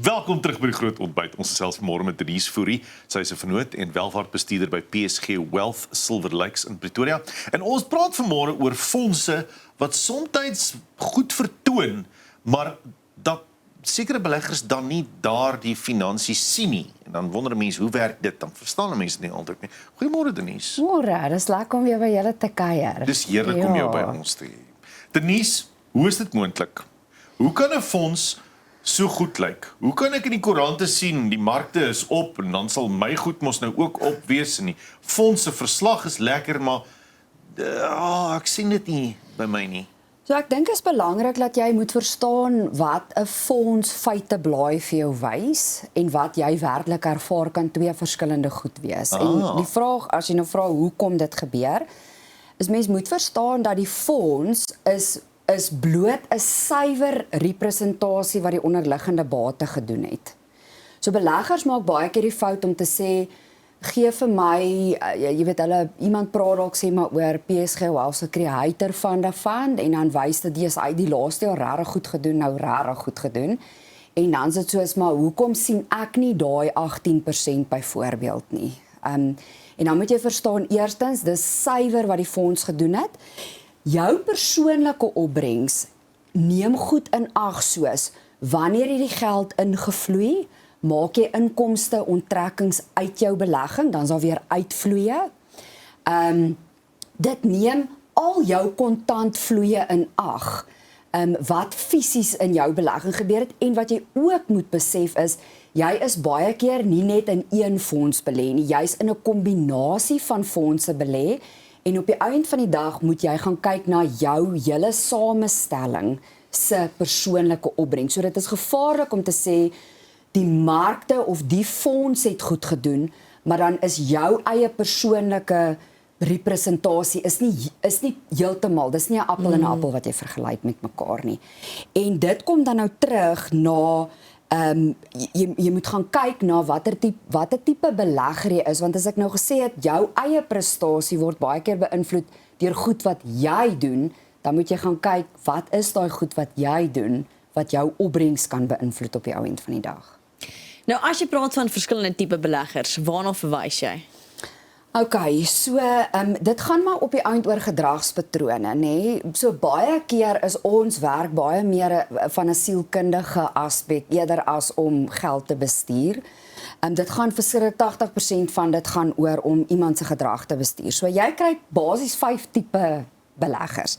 Welkom terug by die groot ontbyt. Ons gesels vanmôre met Denise Fourie. Sy is 'n vernoot en welvaartbestuurder by PSG Wealth Silver Lakes in Pretoria. En ons praat vanmôre oor fondse wat soms goed vertoon, maar dat sekere beleggers dan nie daar die finansies sien nie. En dan wonder mense, hoe werk dit? Dan verstaan mense dit nie altyd nie. Goeiemôre Denise. Môre, dis lekker om weer by julle te kuier. Dis heerlik om jou by ons te hê. Denise, hoe is dit moontlik? Hoe kan 'n fonds so goed lyk? Hoe kan ek in die koerante sien, die markte is op, en dan sal my goed mos nou ook op wees, en die fonds se verslag is lekker, maar ek sien dit nie by my nie. So ek dink dit is belangrik dat jy moet verstaan wat 'n fonds feiteblaai vir jou wys en wat jy werklik ervaar kan twee verskillende goed wees. En die vraag, as jy nou vra hoekom dit gebeur, is mens moet verstaan dat die fonds is bloot 'n suiwer representasie wat die onderliggende bate gedoen het. So beleggers maak baie keer die fout om te sê, gee vir my, jy weet iemand praat dalk sê maar oor PSG Wealth se creator van die fund en dan wys dit dis uit die laaste jaar regtig goed gedoen, nou regtig goed gedoen. En dan is dit soos maar hoekom sien ek nie daai 18% byvoorbeeld nie. En dan moet jy verstaan eerstens, dis suiwer wat die fonds gedoen het. Jou persoonlike opbrengs neem goed in ag soos wanneer jy die geld ingevloei, maak jy inkomste onttrekkings uit jou belegging, dan sal weer uitvloeie. Dit neem al jou kontantvloeie in ag, wat fisies in jou belegging gebeur het en wat jy ook moet besef is, jy is baie keer nie net in een fonds belê nie, jy is in 'n kombinasie van fondse belê. En op die eind van die dag moet jy gaan kyk na jou hele samestelling se persoonlike opbrengs. So dit is gevaarlik om te sê die markte of die fonds het goed gedoen, maar dan is jou eie persoonlike representasie is nie heeltemal, dis nie 'n appel en 'n appel wat jy vergelyk met mekaar nie. En dit kom dan nou terug na jy moet gaan kyk na watter tipe belegger jy is, want as ek nou gesê het, jou eie prestasie word baie keer beïnvloed deur goed wat jy doen, dan moet jy gaan kyk, wat is daai goed wat jy doen, wat jou opbrengs kan beïnvloed op die ou end van die dag. Nou, as jy praat van verskillende tipe beleggers, waarna verwys jy? Okay, so dit gaan maar op die eind oor gedragspatrone, nê? So baie keer is ons werk baie meer van 'n sielkundige aspek eerder as om geld te bestuur. Dit gaan vir 80% van dit gaan oor om iemand se gedrag te bestuur. So jy kry basies 5 tipe beleggers.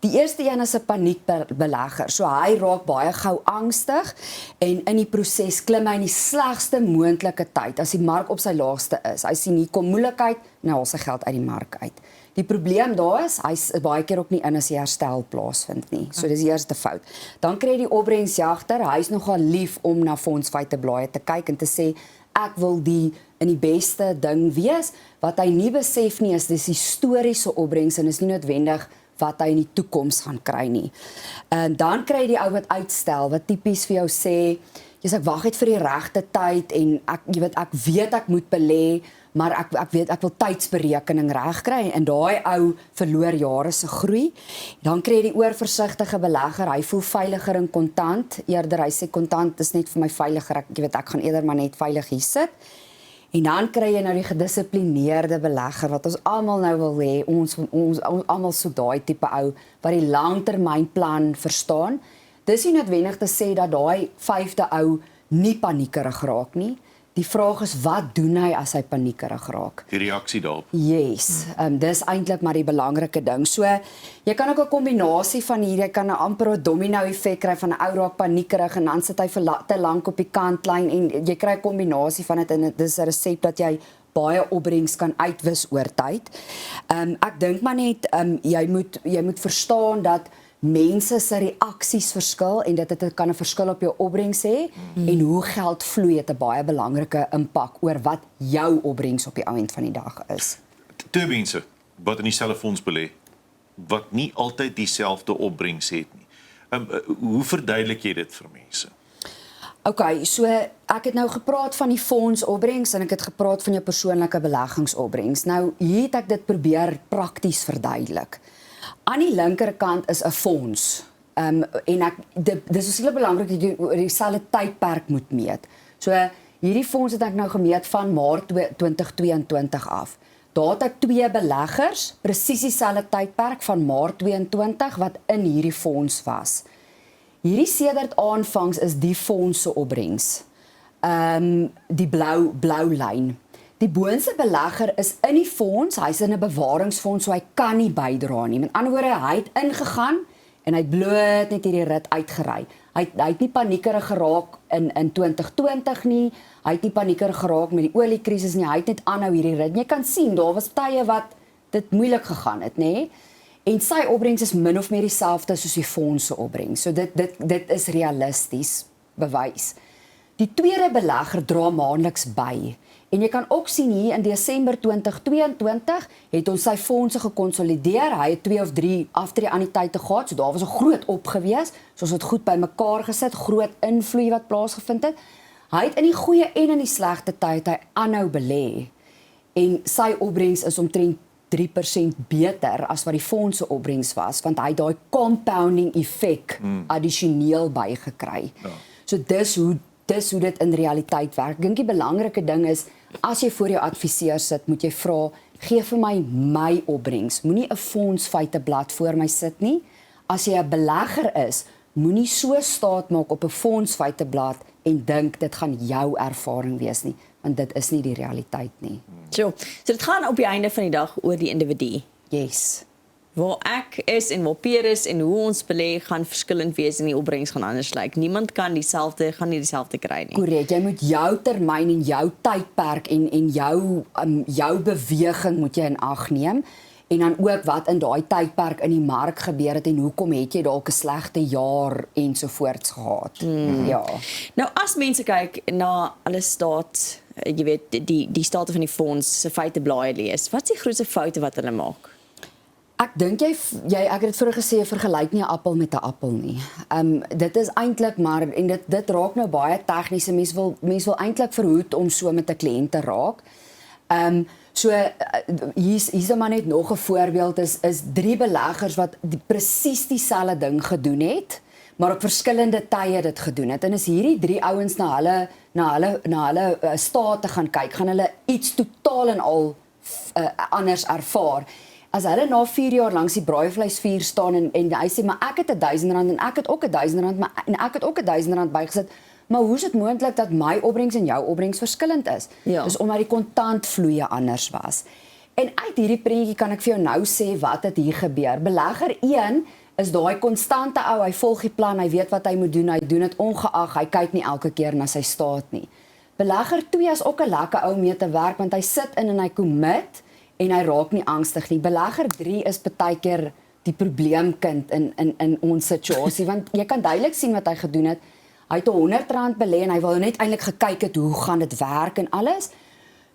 Die eerste een is 'n paniekbelegger. So hy raak baie gou angstig en in die proses klim hy in die slegste moontlike tyd as die mark op sy laagste is. Hy sien hier kom moeilikheid, nou haal sy geld uit die mark uit. Die probleem daar is, hy's baie keer ook nie in as die herstel plaasvind nie. So dis die eerste fout. Dan kry jy die opbrengsjagter, hy's nogal lief om na fondsfeiteblaaie te kyk en te sê ek wil die in die beste ding wees. Wat hy nie besef nie is dis historiese opbrengs en is nie noodwendig wat hy in die toekoms gaan kry nie. En dan kry jy die ou wat uitstel, wat tipies vir jou sê, ek wag net vir die regte tyd en ek weet ek moet belê, maar ek weet ek wil tydsberekening reg kry en daai ou verloor jare se groei. Dan kry jy die oorversigtige belegger, hy voel veiliger in kontant, eerder hy sê kontant is net vir my veiliger, ek gaan eerder maar net veilig hier sit. En dan kry jy nou die gedissiplineerde belegger wat ons almal nou wil hê, ons almal soek daai tipe ou wat die langtermynplan verstaan. Dis nie noodwendig te sê dat daai 5de ou nie paniekerig raak nie. Die vraag is wat doen hy as hy paniekerig raak? Die reaksie daarop. Yes, dis eintlik maar die belangrike ding. So jy kan ook 'n kombinasie van hier, jy kan 'n amper 'n domino effek kry van 'n ou raak paniekerig en dan sit hy te lank op die kantlyn en jy kry 'n kombinasie van dit en dit is 'n resep dat jy baie opbrengs kan uitwis oor tyd. Ek dink maar net jy moet verstaan dat mense se reaksies verskil en dit kan 'n verskil op jou opbrengs hê en hoe geld vloei het 'n baie belangrike impak oor wat jou opbrengs op die ou end van die dag is. Twee mense wat in dieselfde fonds belê, wat nie altyd dieselfde opbrengs het nie. Hoe verduidelik jy dit vir mense? Okay, so ek het nou gepraat van die fondsopbrengs en ek het gepraat van jou persoonlike beleggingsopbrengs. Nou hier het ek dit probeer prakties verduidelik. Aan die linkerkant is 'n fonds En dis is baie belangrik dat jy oor dieselfde tydperk moet meet. So hierdie fonds het ek nou gemeet van Maart 2022 af. Daar het ek 2 beleggers, presies dieselfde tydperk van Maart 22 wat in hierdie fonds was. Hierdie sedert aanvangs is die fonds se opbrengs. Die blou lyn. Die boonste belegger is in die fonds, hy's in 'n bewaringsfonds, so hy kan nie bydra nie. Met ander woorde, hy het ingegaan en hy het bloot net hierdie rit uitgery. Hy het nie paniekerig geraak in 2020 nie. Hy het nie paniekerig geraak met die oliekrisis nie. Hy het net aanhou hierdie rit. Jy kan sien, daar was tye wat dit moeilik gegaan het, nê? En sy opbrengs is min of meer dieselfde soos die fonds se opbrengs. So dit is realisties bewys. Die tweede belegger dra maandeliks by. En jy kan ook sien hier in Desember 2022 het ons sy fondse gekonsolideer. Hy het 2 of 3 aftreeanniteite gehad, so daar was 'n groot opgewees. So ons het goed bymekaar gesit, groot invloed wat plaasgevind het. Hy het in die goeie en in die slegte tyd hy aanhou belê. En sy opbrengs is omtrent 3% beter as wat die fonds se opbrengs was, want hy het daai compounding effek addisioneel bygekry. Ja. So dis hoe dit in realiteit werk. Ek dink die belangrike ding is, as jy voor jou adviseur sit, moet jy vra, gee vir my opbrengs. Moenie 'n fondsfeiteblad voor my sit nie. As jy 'n belegger is, moenie so staat maak op 'n fondsfeiteblad en dink dit gaan jou ervaring wees nie, want dit is nie die realiteit nie. So dit gaan op die einde van die dag oor die individu. Yes. Waar ek is en waar Pierre is en hoe ons belê gaan verskillend wees en die opbrengs gaan anders lyk. Niemand gaan nie dieselfde kry nie. Korrek, jy moet jou termyn en jou tydperk en jou beweging moet jy in ag neem. En dan ook wat in daai tydperk in die mark gebeur het en hoekom het jy dalk 'n slegte jaar ensovoorts gehad. Ja. Nou as mense kyk na hulle staat, jy weet die state van die fonds se feiteblaaie lees, wat is die grootste foute wat hulle maak? Ek dink ek het dit vroeër gesê, vergelyk nie 'n appel met 'n appel nie. Dit is eintlik maar en dit raak nou baie tegnies. Mens wil eintlik verhoed om so met 'n kliënt te raak. So hier's maar net nog 'n voorbeeld is 3 beleggers wat presies dieselfde ding gedoen het, maar op verskillende tye dit gedoen het. En as hierdie 3 ouens na hulle state gaan kyk, gaan hulle iets totaal en al anders ervaar. As hulle na 4 jaar langs die braaivleisvuur staan en hy sê, maar ek het R1000 en ek het ook R1000 en ek het ook R1000 bygesit, maar hoe is dit moontlik dat my opbrengs en jou opbrengs verskillend is? Ja. Dis omdat die kontantvloeie anders was. En uit hierdie prentjie kan ek vir jou nou sê wat het hier gebeur. Belegger 1 is daai konstante ou, hy volg die plan, hy weet wat hy moet doen, hy doen dit ongeag, hy kyk nie elke keer na sy staat nie. Belegger 2 is ook 'n lekker ou om mee te werk, want hy sit in en hy commit, en hy raak nie angstig nie. Belegger 3 is partykeer die probleemkind in ons situasie, want jy kan duidelik sien wat hy gedoen het. Hy het R100 belê en hy wou net eintlik gekyk het hoe gaan dit werk en alles.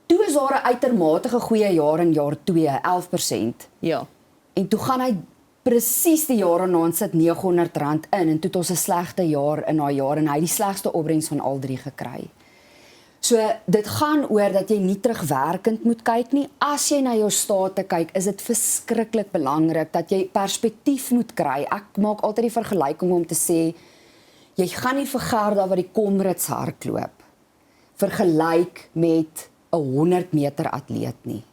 Toe is daar 'n uitermate goeie jaar in jaar 2, 11%. Ja. En toe gaan hy presies die jaar daarna en sit R900 in en toe het ons 'n slegte jaar in daai jaar en hy het die slegste opbrengs van al 3 gekry. So dit gaan oor dat jy nie terugwerkend moet kyk nie. As jy na jou state kyk, is dit verskriklik belangrik dat jy perspektief moet kry. Ek maak altyd die vergelyking om te sê, jy gaan nie vir Gerda wat die Comrades hardloop vergelyk met 'n 100 meter atleet nie.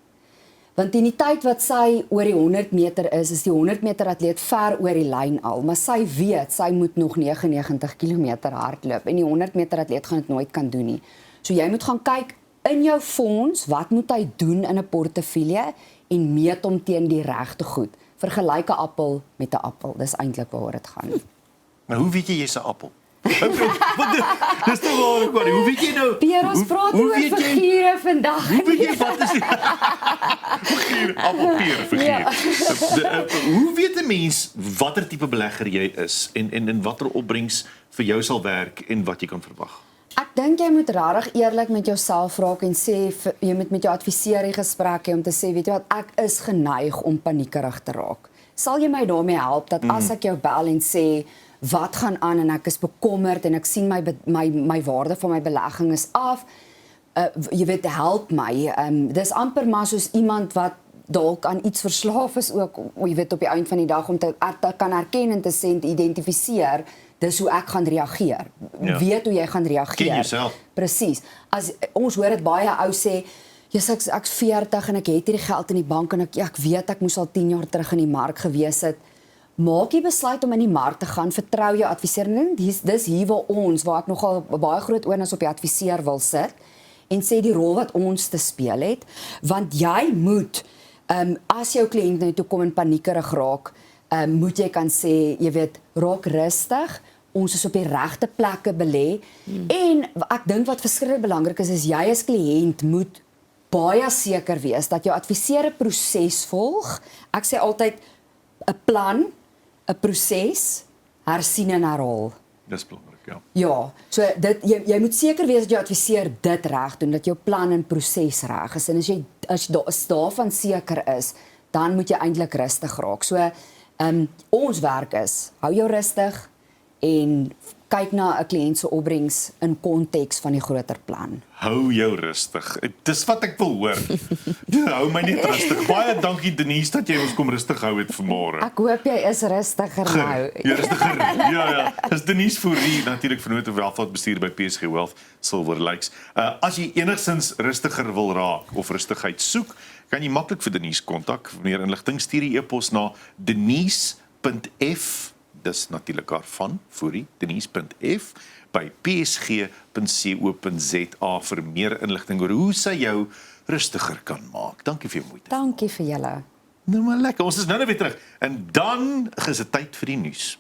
Want in die tyd wat sy oor die 100 meter is die 100 meter atleet ver oor die lyn al, maar sy weet sy moet nog 99 km hardloop en die 100 meter atleet gaan dit nooit kan doen nie. So jy moet gaan kyk in jou fonds, wat moet hy doen in 'n portefeulje en meet hom teen die regte goed. Vergelyk 'n appel met 'n appel. Dis eintlik waaroor dit gaan. Maar hoe weet jy jy's 'n appel? Dis te waar kwart. Hoe weet jy nou? Pierre, ons praat oor figure vandag. Hoe weet jy wat is figuur? Appelpeer figuur. Ja. Hoe weet 'n mens watter tipe belegger jy is en watter opbrengs vir jou sal werk en wat jy kan verwag? Ek dink jy moet regtig eerlik met jouself raak en sê jy moet met jou adviseur in gesprek hê om te sê, weet jy wat, ek is geneig om paniekerig te raak. Sal jy my daarmee help dat as ek jou bel en sê wat gaan aan en ek is bekommerd en ek sien my waarde van my belegging is af, jy weet, help my. Dis amper maar soos iemand wat dalk aan iets verslaaf is ook, jy weet op die eind van die dag om te kan herken en te sien, te identifiseer, dis hoe ek gaan reageer. Ja. Weet hoe jy gaan reageer. Ken jouself. Presies. As ons hoor dit baie ou sê, Jesus, ek's 40 en ek het hierdie geld in die bank en ek weet ek moes al 10 jaar terug in die mark gewees het. Maak jy besluit om in die mark te gaan, vertrou jou adviseur. Dis hier waar ek nogal baie groot onus op die adviseur wil sit en sê die rol wat ons te speel het, want jy moet as jou kliënt nou toe kom in paniekerig raak, moet jy kan sê, jy weet, raak rustig, ons is op die regte plekke belê en ek dink wat verskriklik belangrik is jy as kliënt moet baie seker wees dat jou adviseur 'n proses volg. Ek sê altyd 'n plan, 'n proses, hersien en herhaal. Dis belangrik, ja. Ja, so jy moet seker wees dat jou adviseur dit reg doen, dat jou plan en proses reg is. En as jy daarvan seker is, dan moet jy eintlik rustig raak. So ons werk is, hou jou rustig en kyk na 'n kliënt se opbrengs in konteks van die groter plan. Hou jou rustig. Dis wat ek wil hoor. Hou my net rustig. Baie dankie Denise dat jy ons kom rustig hou het vanmôre. Ek hoop jy is rustiger nou. Ja, rustiger. Ja. Dis Denise Fourie, natuurlik vernoot welvaartbestuurder by PSG Wealth Silver Lakes. As jy enigsins rustiger wil raak of rustigheid soek, kan jy maklik vir Denise kontak. Vir meer inligting stuur jy e-pos na denise.f, dis natuurlik haar van Fourie, denise.f by psg.co.za vir meer inligting oor hoe sy jou rustiger kan maak. Dankie vir jou moeite. Dankie vir julle. Nou maar lekker, ons is nou weer terug. En dan is dit tyd vir die nuus.